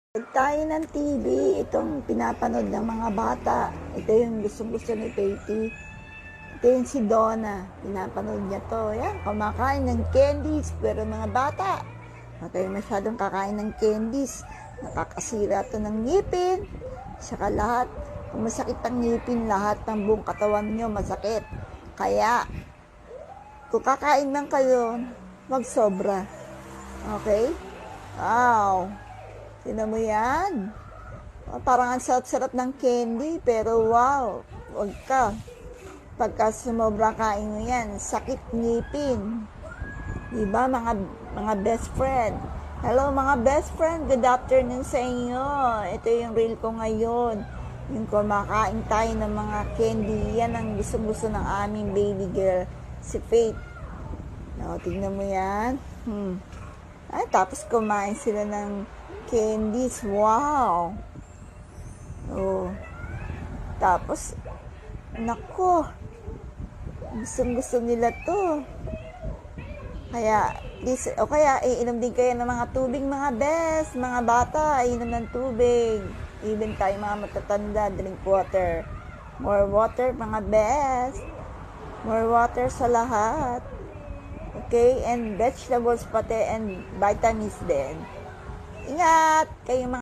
Pag tayo ng TV, itong pinapanood ng mga bata. Ito yung gusto-gusto ni Patty. Ito yung si Donna. Pinapanood niya to. Yan, kumakain ng candies. Pero mga bata, huwag kayo masyadong kakain ng candies. Nakakasira to ng ngipin. Saka lahat. Kung masakit ang ngipin, lahat ng buong katawan nyo masakit. Kaya, kung kakain lang kayo, wag sobra. Okay? Wow! Tinan mo yan. Parang ang sarap-sarap ng candy, pero wow, wag ka. Pagka sumobra kain mo yan, sakit ngipin. Diba, mga best friend? Hello mga best friend, good afternoon sa inyo. Ito yung reel ko ngayon. Yung kumakain tayo ng mga candy, yan ang gusto-gusto ng aming baby girl, si Faith. No, tignan mo yan. Ay, tapos kumain sila ng candies. Wow! Oh. Tapos, nako, gusto nila to. Kaya, kaya iinom din kayo ng mga tubig, mga best. Mga bata, iinom ng tubig. Even tayo mga matatanda, drink water. More water, mga best. More water sa lahat. Okay? And vegetables pati and vitamins din. Ingat! Kayo mga